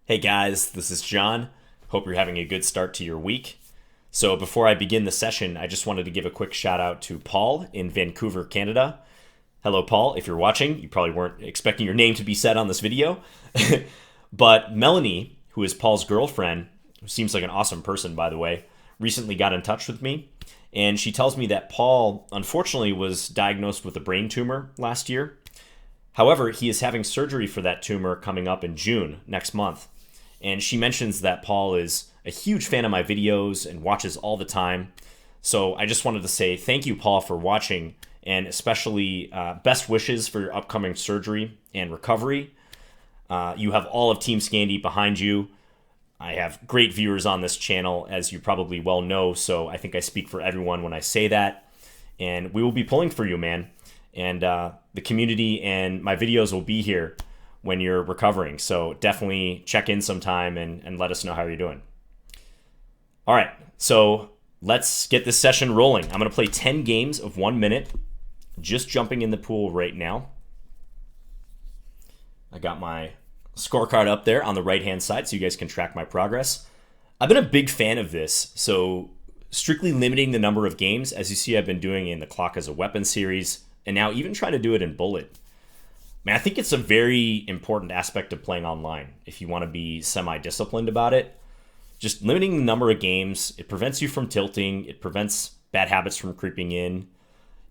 Hey guys, this is John. Hope you're having a good start to your week. So, before I begin the session, I just wanted to give a quick shout out to Paul in Vancouver, Canada. Hello, Paul. If you're watching, you probably weren't expecting your name to be said on this video. But Melanie, who is Paul's girlfriend, who seems like an awesome person, by the way, recently got in touch with me. And she tells me that Paul, unfortunately, was diagnosed with a brain tumor last year. However, he is having surgery for that tumor coming up in June, next month. And she mentions that Paul is a huge fan of my videos and watches all the time. So I just wanted to say thank you, Paul, for watching, and especially best wishes for your upcoming surgery and recovery. You have all of Team Scandy behind you. I have great viewers on this channel, as you probably well know, so I think I speak for everyone when I say that. And we will be pulling for you, man. And the community and my videos will be here when you're recovering. So definitely check in sometime and let us know how you're doing. All right, so let's get this session rolling. I'm going to play 10 games of 1 minute, just jumping in the pool right now. I got my scorecard up there on the right-hand side so you guys can track my progress. I've been a big fan of this, so strictly limiting the number of games. As you see, I've been doing in the Clock as a Weapon series, and now even trying to do it in Bullet. Man, I think it's a very important aspect of playing online if you want to be semi-disciplined about it. Just limiting the number of games, it prevents you from tilting, it prevents bad habits from creeping in.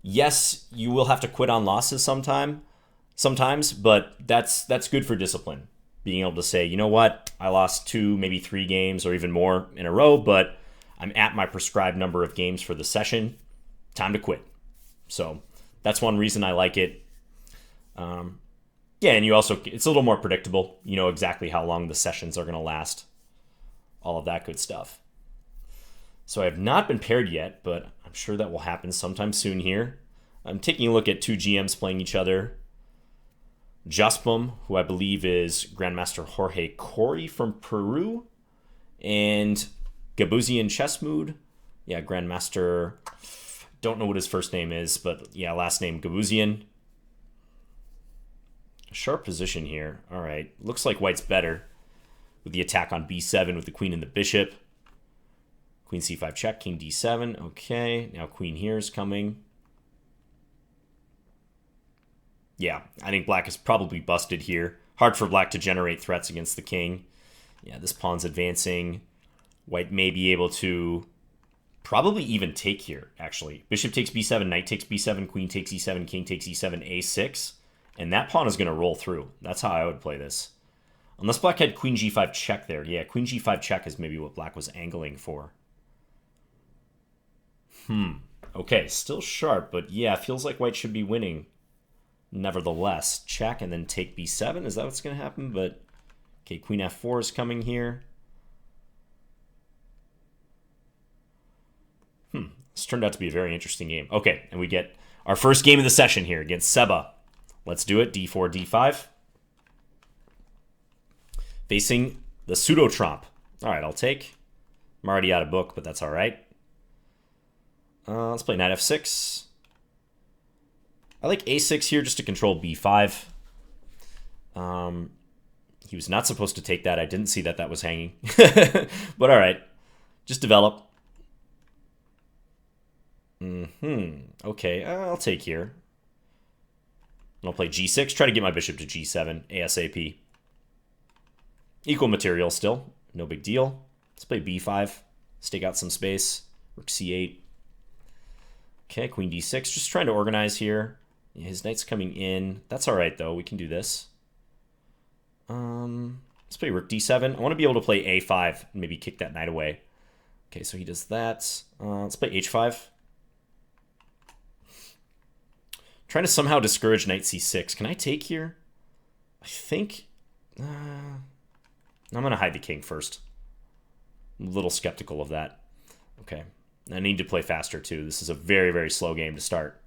Yes, you will have to quit on losses sometimes, but that's good for discipline. Being able to say, you know what, I lost 2, maybe 3 games or even more in a row, but I'm at my prescribed number of games for the session. Time to quit. So that's one reason I like it. Yeah, and it's a little more predictable. You know exactly how long the sessions are going to last. All of that good stuff. So I have not been paired yet, but I'm sure that will happen sometime soon here. I'm taking a look at 2 GMs playing each other. Jaspum, who I believe is Grandmaster Jorge Corey from Peru, and Gabuzian Chessmood. Yeah, Grandmaster, don't know what his first name is, but yeah, last name Gabuzian. Sharp position here. All right, looks like white's better with the attack on b7 with the queen and the bishop. Queen c5 check, king d7. Okay, now queen here is coming. Yeah, I think black is probably busted here. Hard for black to generate threats against the king. Yeah, this pawn's advancing. White may be able to probably even take here, actually. Bishop takes b7, knight takes b7, queen takes e7, king takes e7, a6. And that pawn is going to roll through. That's how I would play this. Unless black had queen g5 check there. Yeah, queen g5 check is maybe what black was angling for. Okay, still sharp, but yeah, feels like white should be winning. Nevertheless, check and then take b7. Is that what's going to happen? But okay, queen f4 is coming here. This turned out to be a very interesting game. Okay, and we get our first game of the session here against Seba. Let's do it. d4, d5. Facing the pseudo-tromp. All right, I'll take. I'm already out of book, but that's all right. Let's play knight f6. I like a6 here just to control b5. He was not supposed to take that. I didn't see that was hanging. But all right. Just develop. Okay, I'll take here. I'll play g6. Try to get my bishop to g7 ASAP. Equal material still. No big deal. Let's play b5. Stake out some space. Rook c8. Okay, queen d6. Just trying to organize here. His knight's coming in. That's all right, though. We can do this. Let's play rook d7. I want to be able to play a5 and maybe kick that knight away. Okay, so he does that. Let's play h5. Trying to somehow discourage knight c6. Can I take here? I think... I'm going to hide the king first. I'm a little skeptical of that. Okay. I need to play faster, too. This is a very, very slow game to start.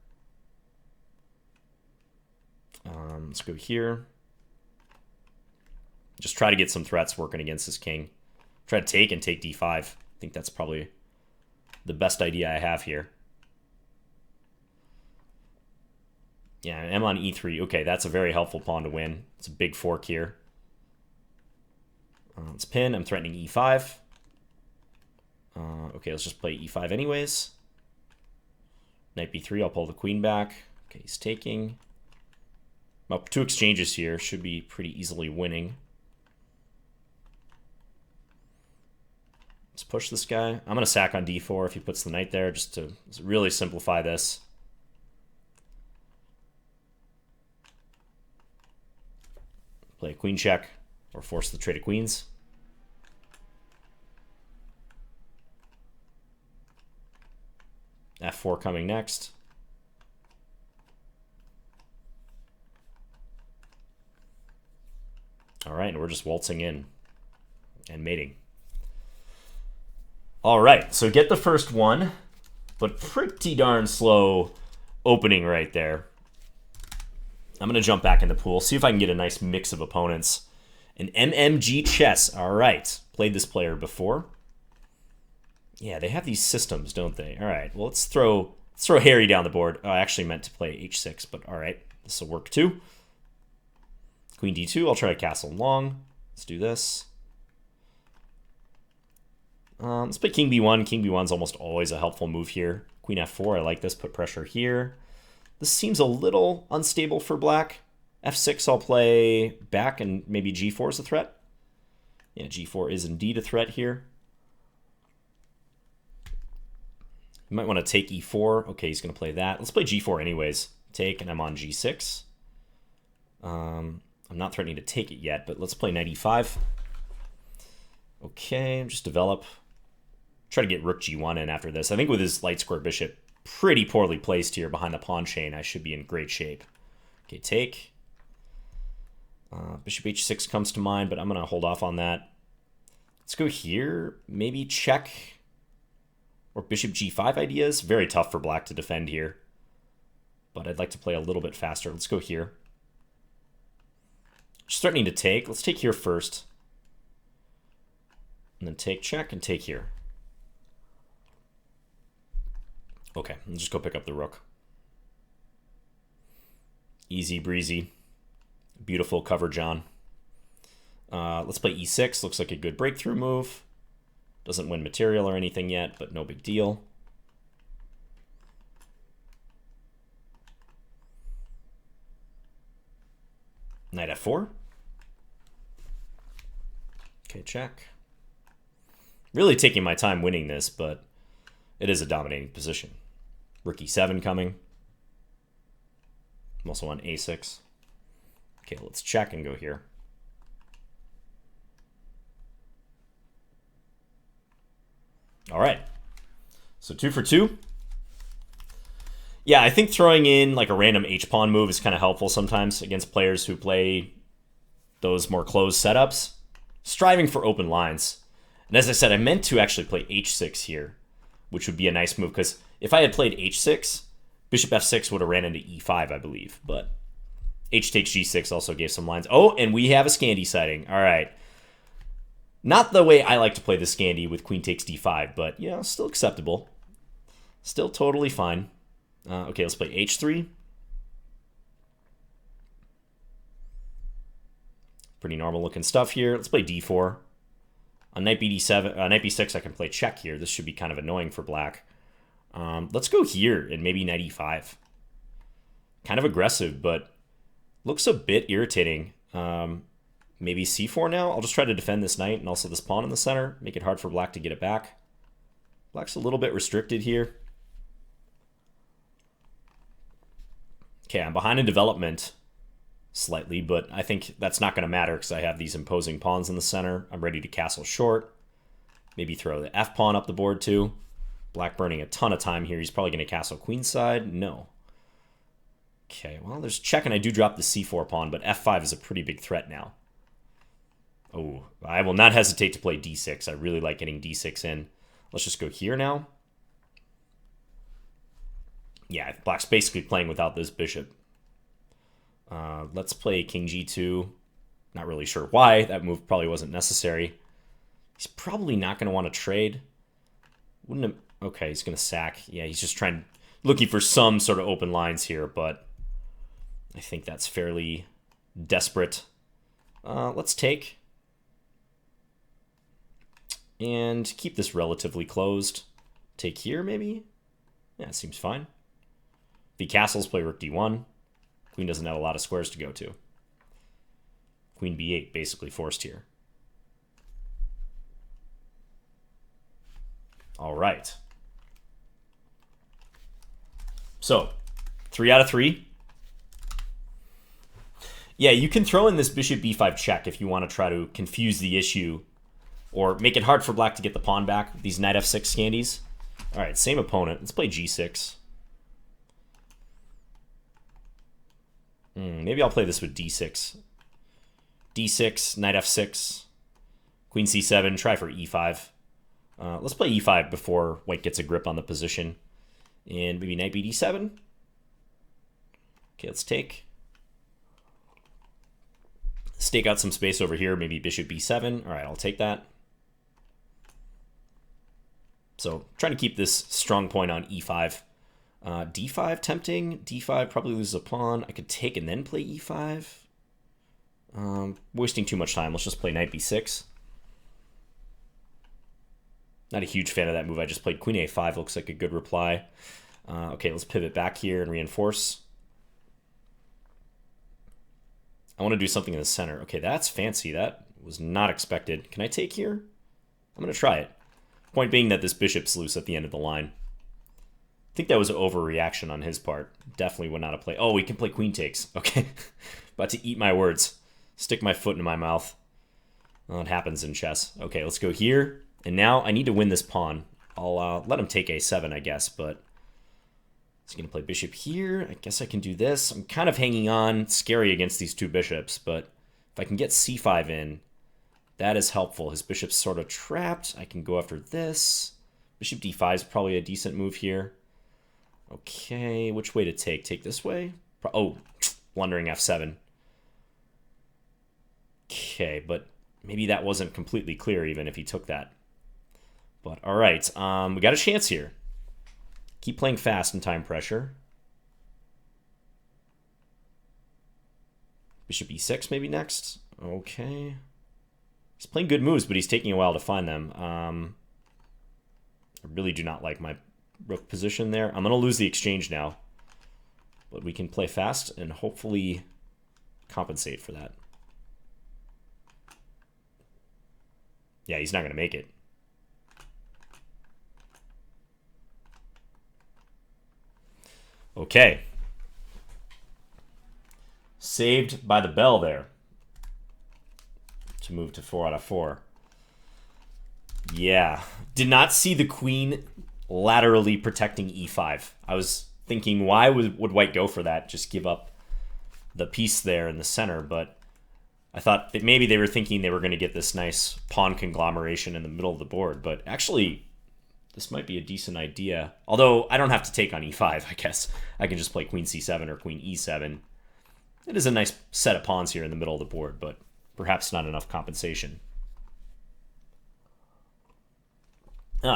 Let's go here. Just try to get some threats working against this king. Try to take and take d5. I think that's probably the best idea I have here. Yeah, M on e3. Okay, that's a very helpful pawn to win. It's a big fork here. Let's pin. I'm threatening e5. Okay, let's just play e5 anyways. Knight b3, I'll pull the queen back. Okay, he's taking. Up 2 exchanges here. Should be pretty easily winning. Let's push this guy. I'm going to sack on d4 if he puts the knight there, just to really simplify this. Play a queen check, or force the trade of queens. f4 coming next. All right, and we're just waltzing in and mating. All right, so get the first one, but pretty darn slow opening right there. I'm going to jump back in the pool, see if I can get a nice mix of opponents. An MMG chess. All right, played this player before. Yeah, they have these systems, don't they? All right, well, let's throw Harry down the board. Oh, I actually meant to play h6, but all right, this will work too. Queen d2, I'll try to castle long. Let's do this. Let's play king b1. King b1's almost always a helpful move here. Queen f4, I like this, put pressure here. This seems a little unstable for black. f6, I'll play back, and maybe g4 is a threat. Yeah, g4 is indeed a threat here. You might want to take e4. Okay, he's going to play that. Let's play g4 anyways. Take, and I'm on g6. I'm not threatening to take it yet, but let's play knight e5. Okay, just develop. Try to get rook g1 in after this. I think with his light square bishop pretty poorly placed here behind the pawn chain, I should be in great shape. Okay, take. Bishop h6 comes to mind, but I'm going to hold off on that. Let's go here. Maybe check. Or bishop g5 ideas. Very tough for black to defend here. But I'd like to play a little bit faster. Let's go here. Just threatening to take. Let's take here first. And then take, check, and take here. Okay, let's just go pick up the rook. Easy breezy. Beautiful cover, John. Let's play e6. Looks like a good breakthrough move. Doesn't win material or anything yet, but no big deal. Knight f4. Okay, check. Really taking my time winning this, but it is a dominating position. Rook e7 coming. I'm also on a6. Okay, let's check and go here. All right. So 2 for 2. Yeah, I think throwing in like a random h-pawn move is kind of helpful sometimes against players who play those more closed setups. Striving for open lines. And as I said, I meant to actually play h6 here, which would be a nice move, because if I had played h6, bishop f6 would have ran into e5, I believe. But h takes g6 also gave some lines. Oh, and we have a Scandi sighting. All right. Not the way I like to play the Scandi with queen takes d5, but, you know, still acceptable. Still totally fine. Okay, let's play h3. Pretty normal looking stuff here. Let's play d4. On knight b6, I can play check here. This should be kind of annoying for black. Let's go here and maybe knight e5. Kind of aggressive, but looks a bit irritating. Maybe c4 now. I'll just try to defend this knight and also this pawn in the center. Make it hard for black to get it back. Black's a little bit restricted here. Okay, I'm behind in development slightly, but I think that's not going to matter because I have these imposing pawns in the center. I'm ready to castle short. Maybe throw the f-pawn up the board too. Black burning a ton of time here. He's probably going to castle queenside. No. Okay, well, there's check, and I do drop the c4 pawn, but f5 is a pretty big threat now. Oh, I will not hesitate to play d6. I really like getting d6 in. Let's just go here now. Yeah, black's basically playing without this bishop. Let's play king g2. Not really sure why. That move probably wasn't necessary. He's probably not going to want to trade. Wouldn't have... Okay, he's going to sack. Yeah, he's just looking for some sort of open lines here, but I think that's fairly desperate. Let's take. And keep this relatively closed. Take here, maybe? Yeah, it seems fine. If he castles, play rook d1. Queen doesn't have a lot of squares to go to. Queen b8, basically forced here. All right. So, 3 out of 3. Yeah, you can throw in this bishop b5 check if you want to try to confuse the issue or make it hard for black to get the pawn back with these knight f6 scandies. All right, same opponent. Let's play g6. Maybe I'll play this with d6. d6, knight f6, queen c7, try for e5. Let's play e5 before white gets a grip on the position. And maybe knight bd7. Okay, let's take. Stake out some space over here, maybe bishop b7. All right, I'll take that. So trying to keep this strong point on e5. D5 tempting. D5 probably loses a pawn. I could take and then play e5. Wasting too much time. Let's just play knight b6. Not a huge fan of that move. I just played queen a5. Looks like a good reply. Okay, let's pivot back here and reinforce. I want to do something in the center. Okay, that's fancy. That was not expected. Can I take here? I'm going to try it. Point being that this bishop's loose at the end of the line. I think that was an overreaction on his part. Definitely would not have played. Oh, we can play queen takes. Okay. About to eat my words. Stick my foot in my mouth. Well, it happens in chess. Okay, let's go here. And now I need to win this pawn. I'll let him take a7, I guess, but he's going to play bishop here. I guess I can do this. I'm kind of hanging on. Scary against these two bishops, but if I can get c5 in, that is helpful. His bishop's sort of trapped. I can go after this. Bishop d5 is probably a decent move here. Okay, which way to take? Take this way? Oh, blundering f7. Okay, but maybe that wasn't completely clear even if he took that. But all right, we got a chance here. Keep playing fast in time pressure. Bishop e6 maybe next. Okay. He's playing good moves, but he's taking a while to find them. I really do not like my rook position there. I'm going to lose the exchange now. But we can play fast and hopefully compensate for that. Yeah, he's not going to make it. Okay. Saved by the bell there. To move to 4 out of 4. Yeah. Did not see the queen laterally protecting e5. I was thinking, why would white go for that? Just give up the piece there in the center. But I thought that maybe they were thinking they were going to get this nice pawn conglomeration in the middle of the board. But actually, this might be a decent idea. Although I don't have to take on e5, I guess. I can just play queen c7 or queen e7. It is a nice set of pawns here in the middle of the board, but perhaps not enough compensation.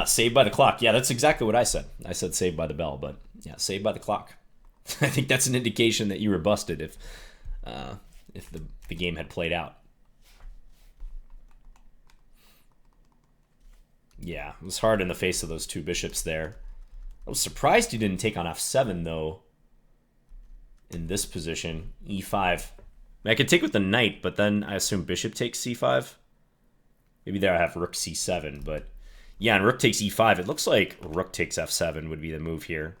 Saved by the clock. Yeah, that's exactly what I said. I said saved by the bell, but yeah, saved by the clock. I think that's an indication that you were busted if the game had played out. Yeah, it was hard in the face of those two bishops there. I was surprised he didn't take on f7, though, in this position. e5. I mean, I could take with the knight, but then I assume bishop takes c5. Maybe there I have rook c7, but yeah, and rook takes e5. It looks like rook takes f7 would be the move here.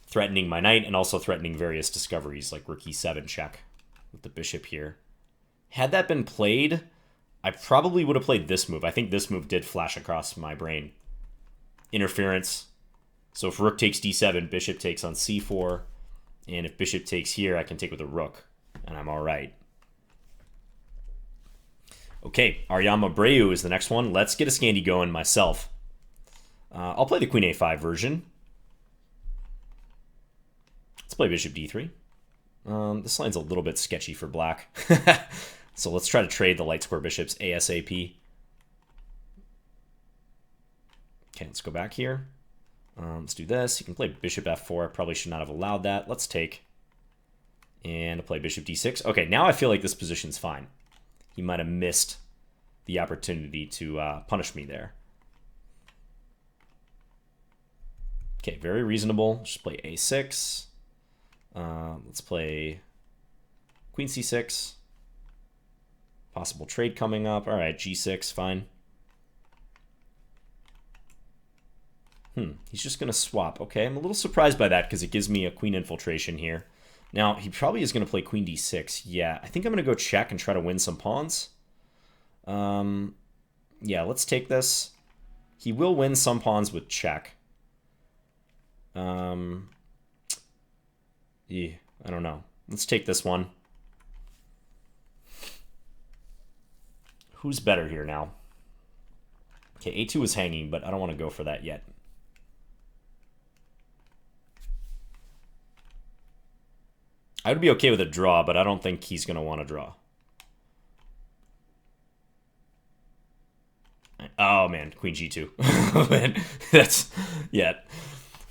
Threatening my knight and also threatening various discoveries like rook e7 check with the bishop here. Had that been played, I probably would have played this move. I think this move did flash across my brain. Interference. So if rook takes d7, bishop takes on c4. And if bishop takes here, I can take with a rook. And I'm all right. Okay, Aryama Breu is the next one. Let's get a Scandi going myself. I'll play the queen a5 version. Let's play bishop d3. This line's a little bit sketchy for black. So let's try to trade the light square bishops ASAP. Okay, let's go back here. Let's do this. You can play bishop f4. I probably should not have allowed that. Let's take. And I'll play bishop d6. Okay, now I feel like this position's fine. He might have missed the opportunity to punish me there. Okay, very reasonable. Just play a6. Let's play queen c6. Possible trade coming up. All right, g6, fine. He's just going to swap. Okay, I'm a little surprised by that because it gives me a queen infiltration here. Now, he probably is going to play queen d6. Yeah, I think I'm going to go check and try to win some pawns. Yeah, let's take this. He will win some pawns with check. Yeah, I don't know. Let's take this one. Who's better here now? Okay, a2 is hanging, but I don't want to go for that yet. I would be okay with a draw, but I don't think he's going to want to draw. Oh, man, queen g2. Man, that's, yeah.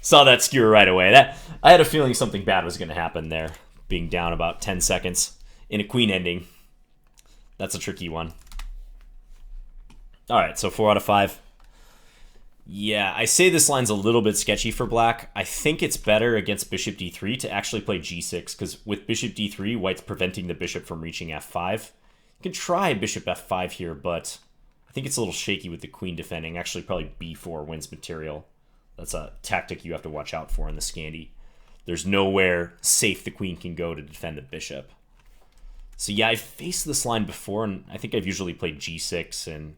Saw that skewer right away. I had a feeling something bad was going to happen there, being down about 10 seconds in a queen ending. That's a tricky one. All right, so 4 out of 5. Yeah, I say this line's a little bit sketchy for black. I think it's better against bishop d3 to actually play g6, because with bishop d3, white's preventing the bishop from reaching f5. You can try bishop f5 here, but I think it's a little shaky with the queen defending. Actually, probably b4 wins material. That's a tactic you have to watch out for in the Scandi. There's nowhere safe the queen can go to defend the bishop. So yeah, I've faced this line before, and I think I've usually played g6 and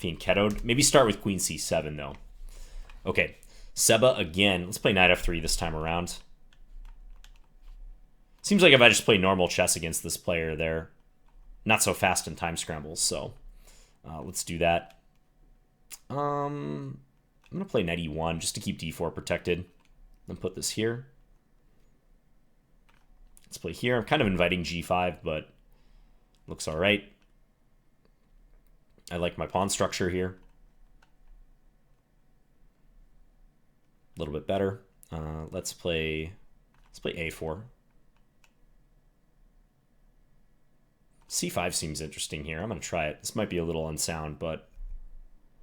fianchettoed. Maybe start with queen c7, though. Okay, Seba again. Let's play knight f3 this time around. Seems like if I just play normal chess against this player, they're not so fast in time scrambles, so let's do that. I'm going to play knight e1 just to keep d4 protected. Then put this here. Let's play here. I'm kind of inviting g5, but looks all right. I like my pawn structure here. A little bit better. Let's play a4. c5 seems interesting here. I'm going to try it. This might be a little unsound, but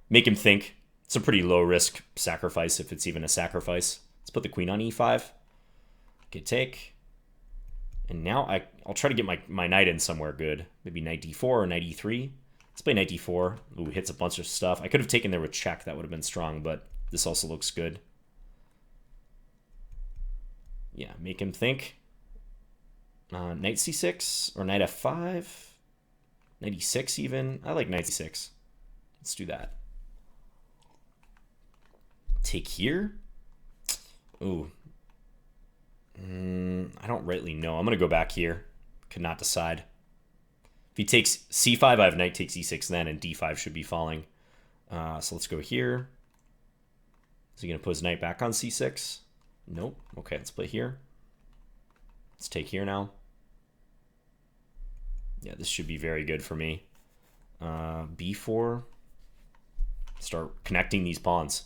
make him think. It's a pretty low risk sacrifice if it's even a sacrifice. Let's put the queen on e5. Okay, take. And now I'll try to get my knight in somewhere good. Maybe knight d4 or knight e3. Let's play knight d4. Ooh, hits a bunch of stuff. I could have taken there with check. That would have been strong, but this also looks good. Yeah, make him think. Knight c6 or knight f5. Knight e6 even. I like knight c6. Let's do that. Take here. Ooh. I don't rightly know. I'm going to go back here. Could not decide. If he takes c5, I have knight takes e6 then, and d5 should be falling. So let's go here. Is he going to put his knight back on c6? Nope. Okay, let's play here. Let's take here now. Yeah, this should be very good for me. b4. Start connecting these pawns.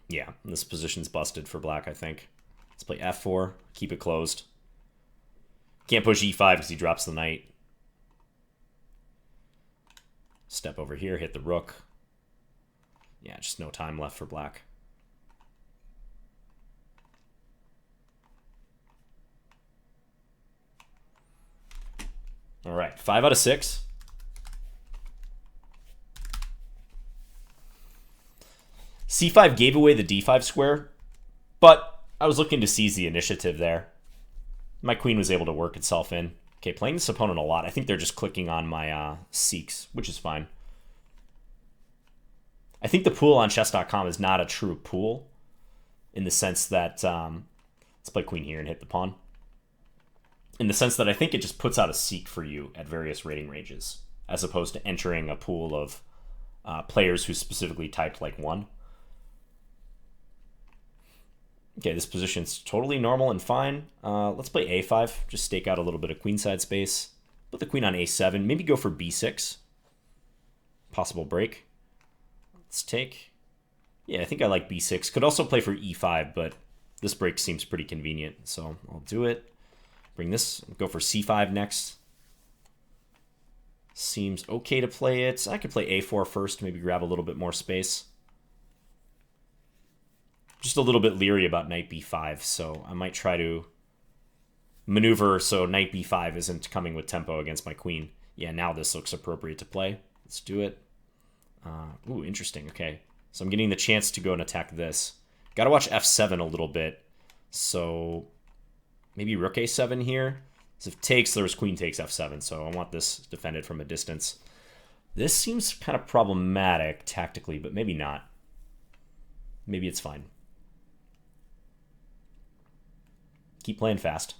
Yeah, this position's busted for black, I think. Let's play f4, keep it closed. Can't push e5 because he drops the knight. Step over here, hit the rook. Yeah, just no time left for black. All right, 5 out of 6. c5 gave away the d5 square, but I was looking to seize the initiative there. My queen was able to work itself in. Okay, playing this opponent a lot. I think they're just clicking on my Seeks, which is fine. I think the pool on chess.com is not a true pool in the sense that, let's play queen here and hit the pawn. In the sense that I think it just puts out a Seek for you at various rating ranges, as opposed to entering a pool of players who specifically typed like 1. Okay, this position's totally normal and fine. Let's play a5, just stake out a little bit of queenside space. Put the queen on a7, maybe go for b6. Possible break. Let's take. Yeah, I think I like b6. Could also play for e5, but this break seems pretty convenient, so I'll do it. Bring this, go for c5 next. Seems okay to play it. I could play a4 first, maybe grab a little bit more space. Just a little bit leery about knight b5, so I might try to maneuver so knight b5 isn't coming with tempo against my queen. Yeah, now this looks appropriate to play. Let's do it. Ooh, interesting. Okay, so I'm getting the chance to go and attack this. Got to watch f7 a little bit. So maybe rook a7 here. So if takes, there's queen takes f7, so I want this defended from a distance. This seems kind of problematic tactically, but maybe not. Maybe it's fine. Keep playing fast.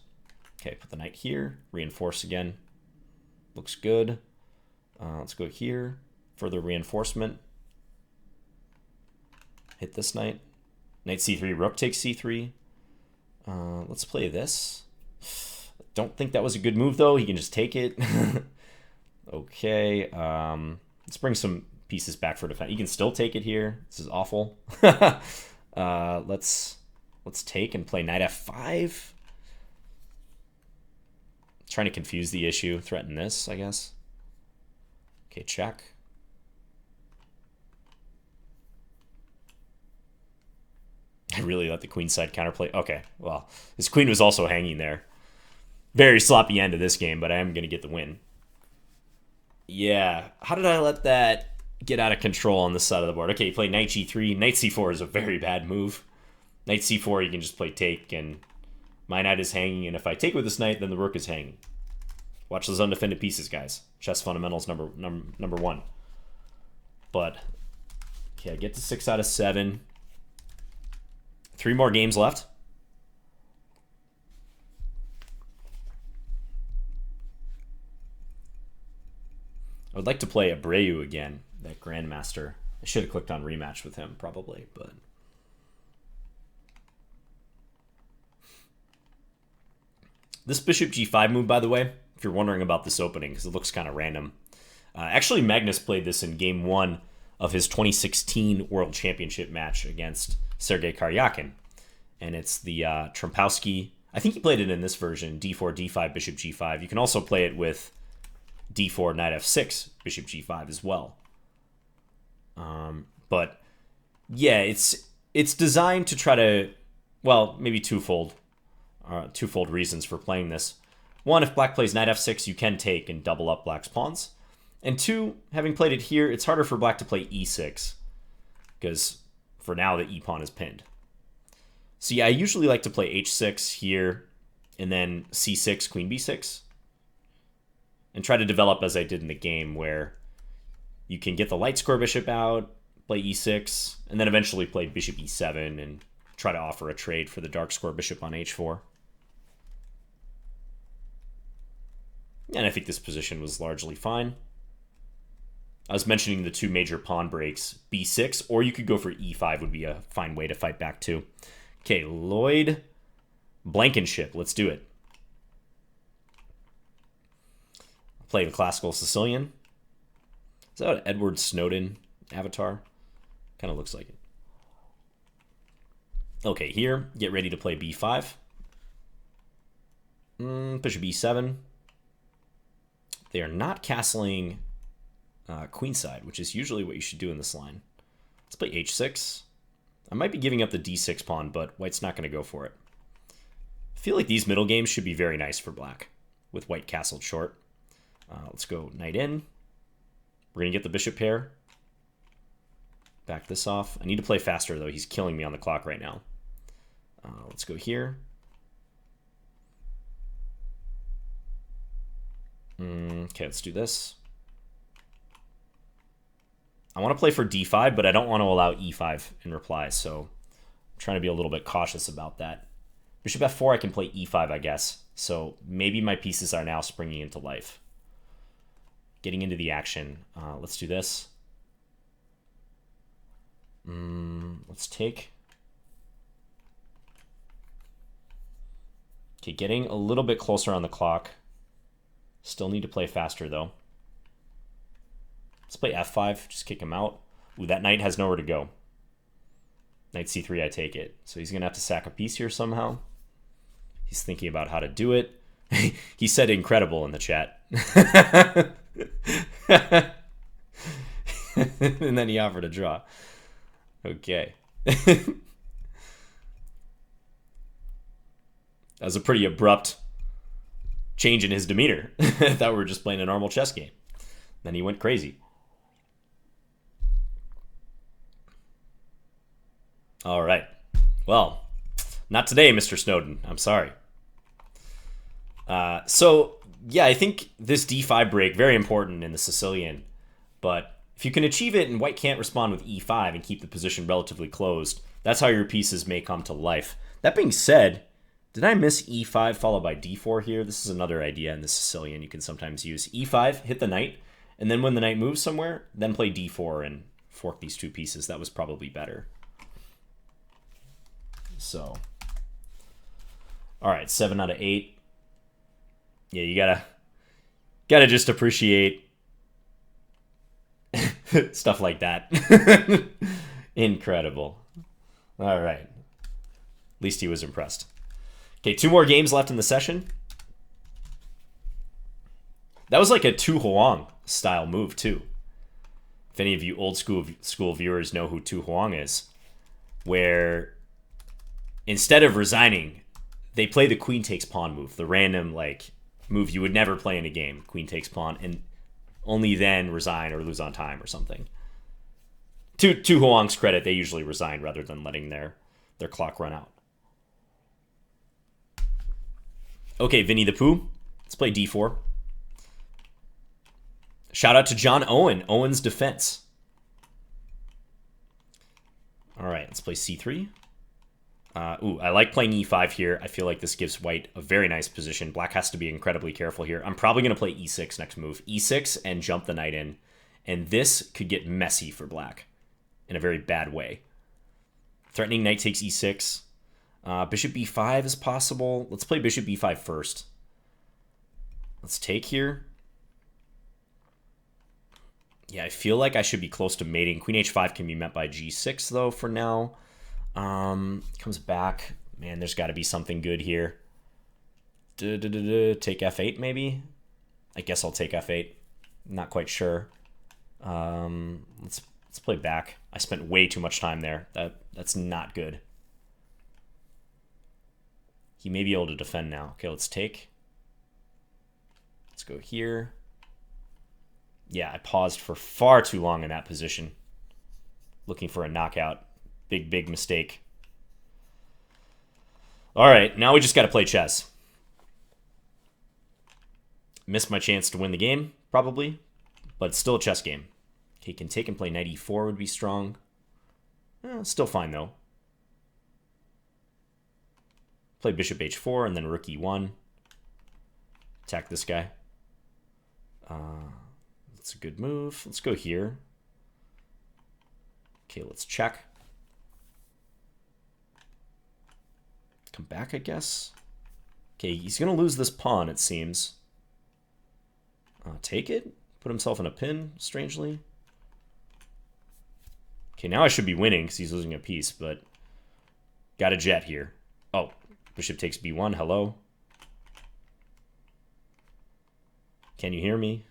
Okay, put the knight here. Reinforce again. Looks good. Let's go here. Further reinforcement. Hit this knight. Knight c3, rook takes c3. Let's play this. Don't think that was a good move, though. He can just take it. Okay. Let's bring some pieces back for defense. You can still take it here. This is awful. Let's take and play knight f5. Trying to confuse the issue. Threaten this, I guess. Okay, check. I really let the queenside counterplay. Okay, well, his queen was also hanging there. Very sloppy end of this game, but I am going to get the win. Yeah, how did I let that get out of control on this side of the board? Okay, you play knight g3. Knight c4 is a very bad move. Knight c4, you can just play take, and my knight is hanging, and if I take with this knight, then the rook is hanging. Watch those undefended pieces, guys. Chess fundamentals number one. But, okay, I get to 6 out of 7. 3 more games left. I would like to play Abreu again, that Grandmaster. I should have clicked on rematch with him, probably, but... This bishop g5 move, by the way, if you're wondering about this opening, because it looks kind of random. Actually, Magnus played this in game 1 of his 2016 World Championship match against Sergei Karyakin. And it's the Trompowsky. I think he played it in this version, d4, d5, bishop g5. You can also play it with d4, knight f6, bishop g5 as well. But yeah, it's designed to try to, well, maybe twofold reasons for playing this. One, if black plays knight f6, you can take and double up black's pawns. And two, having played it here, it's harder for black to play e6, because for now the e-pawn is pinned. So yeah, I usually like to play h6 here, and then c6, queen b6, and try to develop as I did in the game, where you can get the light square bishop out, play e6, and then eventually play bishop e7 and try to offer a trade for the dark square bishop on h4. And I think this position was largely fine. I was mentioning the 2 major pawn breaks, b6, or you could go for e5 would be a fine way to fight back too. Okay, Lloyd Blankenship, let's do it. Play the classical Sicilian. Is that an Edward Snowden avatar? Kind of looks like it. Okay, here, get ready to play b5. Bishop e7. They are not castling queenside, which is usually what you should do in this line. Let's play h6. I might be giving up the d6 pawn, but white's not going to go for it. I feel like these middle games should be very nice for black, with white castled short. Let's go knight in. We're going to get the bishop pair. Back this off. I need to play faster, though. He's killing me on the clock right now. Let's go here. Okay, let's do this. I want to play for d5, but I don't want to allow e5 in reply, so I'm trying to be a little bit cautious about that. Bishop f4, I can play e5, I guess. So maybe my pieces are now springing into life. Getting into the action. Let's do this. Let's take. Okay, getting a little bit closer on the clock. Still need to play faster, though. Let's play f5, just kick him out. Ooh, that knight has nowhere to go. Knight c3, I take it. So he's going to have to sack a piece here somehow. He's thinking about how to do it. He said incredible in the chat. And then he offered a draw. Okay. That was a pretty abrupt change in his demeanor. I thought we were just playing a normal chess game. Then he went crazy. All right. Well, not today, Mr. Snowden. I'm sorry. So, yeah, I think this d5 break, very important in the Sicilian. But if you can achieve it and white can't respond with e5 and keep the position relatively closed, that's how your pieces may come to life. That being said, did I miss e5 followed by d4 here? This is another idea in the Sicilian you can sometimes use. e5, hit the knight, and then when the knight moves somewhere, then play d4 and fork these two pieces. That was probably better. So, all right, 7 out of 8. Yeah, you gotta just appreciate stuff like that. Incredible. All right. At least he was impressed. Okay, 2 more games left in the session. That was like a Tu Huang style move too. If any of you old school viewers know who Tu Huang is, where instead of resigning, they play the queen takes pawn move, the random like move you would never play in a game, queen takes pawn, and only then resign or lose on time or something. To Huang's credit, they usually resign rather than letting their clock run out. Okay, Vinny the Pooh. Let's play d4. Shout out to John Owen. Owen's Defense. All right, let's play c3. I like playing e5 here. I feel like this gives white a very nice position. Black has to be incredibly careful here. I'm probably going to play e6 next move. e6 and jump the knight in. And this could get messy for black in a very bad way. Threatening knight takes e6. Bishop b5 is possible. Let's play bishop b5 first. Let's take here. Yeah, I feel like I should be close to mating. Queen h5 can be met by g6, though, for now. Comes back. Man, there's got to be something good here. Take f8, maybe? I guess I'll take f8. Not quite sure. Let's play back. I spent way too much time there. That's not good. He may be able to defend now. Okay, let's take. Let's go here. Yeah, I paused for far too long in that position. Looking for a knockout. Big mistake. All right, now we just got to play chess. Missed my chance to win the game, probably, but it's still a chess game. Okay, can take and play knight e4 would be strong. Still fine, though. Play bishop h4 and then rook e1. Attack this guy. That's a good move. Let's go here. Okay, let's check. Come back, I guess. Okay, he's going to lose this pawn, it seems. Take it? Put himself in a pin, strangely. Okay, now I should be winning because he's losing a piece, but got a jet here. Oh, bishop takes b1. Hello. Can you hear me?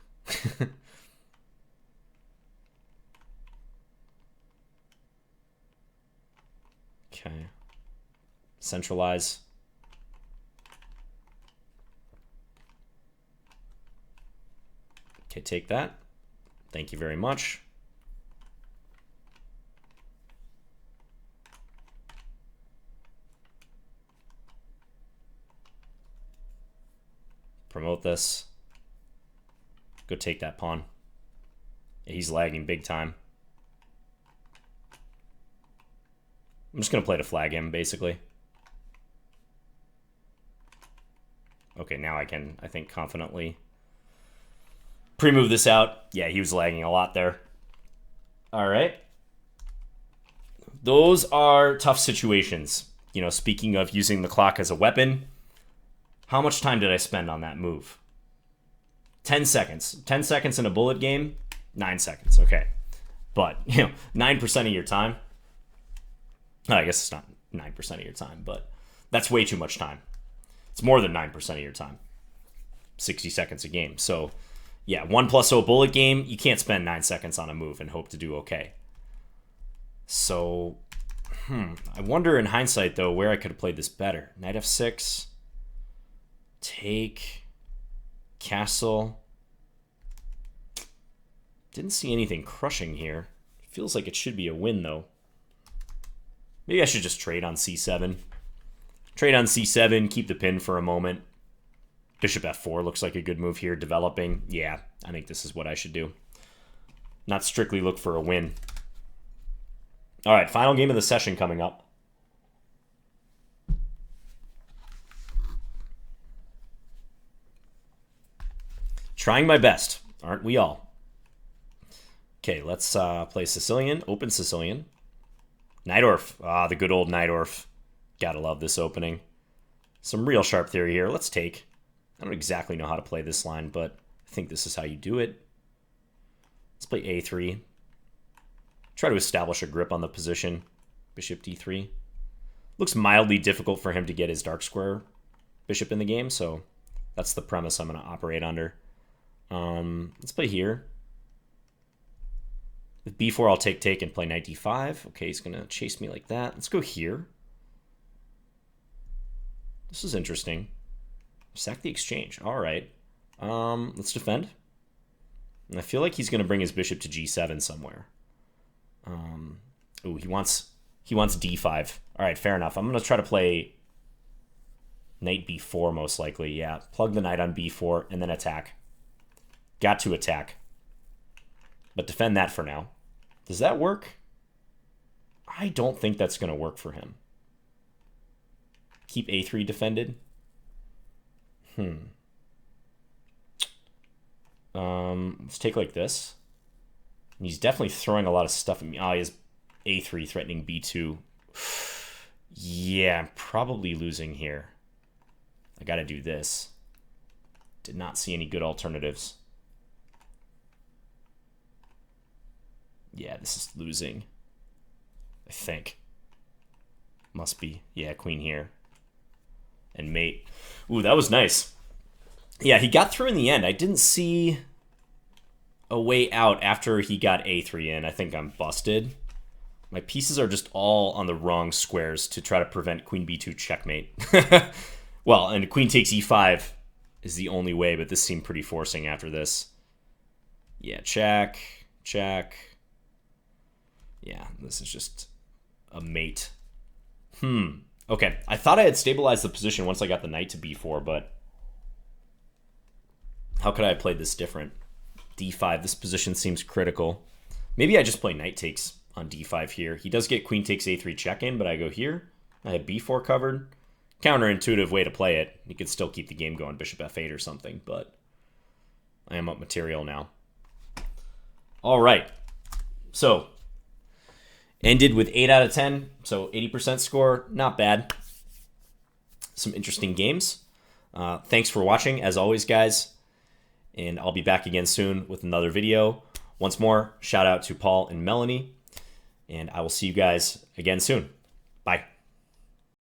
Okay. Centralize. Okay, take that. Thank you very much. Promote this. Go take that pawn. Yeah, he's lagging big time. I'm just going to play to flag him, basically. Okay, now I can, I think, confidently pre-move this out. Yeah, he was lagging a lot there. All right. Those are tough situations. You know, speaking of using the clock as a weapon, how much time did I spend on that move? 10 seconds. 10 seconds in a bullet game, 9 seconds. Okay. But, you know, 9% of your time. I guess it's not 9% of your time, but that's way too much time. It's more than 9% of your time. 60 seconds a game. So, yeah, 1+0 bullet game, you can't spend 9 seconds on a move and hope to do okay. So, I wonder in hindsight, though, where I could have played this better. Knight f6, take, castle. Didn't see anything crushing here. Feels like it should be a win, though. Maybe I should just trade on c7. Trade on c7, keep the pin for a moment. Bishop f4 looks like a good move here, developing. Yeah, I think this is what I should do. Not strictly look for a win. All right, final game of the session coming up. Trying my best, aren't we all? Okay, let's play Sicilian, open Sicilian. Najdorf, the good old Najdorf. Gotta love this opening. Some real sharp theory here. Let's take. I don't exactly know how to play this line, but I think this is how you do it. Let's play a3. Try to establish a grip on the position. Bishop d3. Looks mildly difficult for him to get his dark square bishop in the game, so that's the premise I'm going to operate under. Let's play here. With b4, I'll take and play knight d5. Okay, he's going to chase me like that. Let's go here. This is interesting. Sack the exchange. All right. Let's defend. And I feel like he's going to bring his bishop to g7 somewhere. Ooh, he wants d5. All right, fair enough. I'm going to try to play knight b4 most likely. Yeah, plug the knight on b4 and then attack. Got to attack. But defend that for now. Does that work? I don't think that's going to work for him. Keep a3 defended. Let's take like this. And he's definitely throwing a lot of stuff at me. Oh, he has a3 threatening b2. Yeah, I'm probably losing here. I got to do this. Did not see any good alternatives. Yeah, this is losing. I think. Must be. Yeah, queen here. And mate. Ooh, that was nice. Yeah, he got through in the end. I didn't see a way out after he got a3 in. I think I'm busted. My pieces are just all on the wrong squares to try to prevent queen b2 checkmate. Well, and queen takes e5 is the only way, but this seemed pretty forcing after this. Yeah, check, check. Yeah, this is just a mate. Okay, I thought I had stabilized the position once I got the knight to b4, but how could I have played this different? d5, this position seems critical. Maybe I just play knight takes on d5 here. He does get queen takes a3 check in, but I go here. I have b4 covered. Counterintuitive way to play it. You could still keep the game going, bishop f8 or something, but I am up material now. All right, so ended with 8 out of 10, so 80% score, not bad. Some interesting games. Thanks for watching, as always, guys. And I'll be back again soon with another video. Once more, shout out to Paul and Melanie. And I will see you guys again soon. Bye.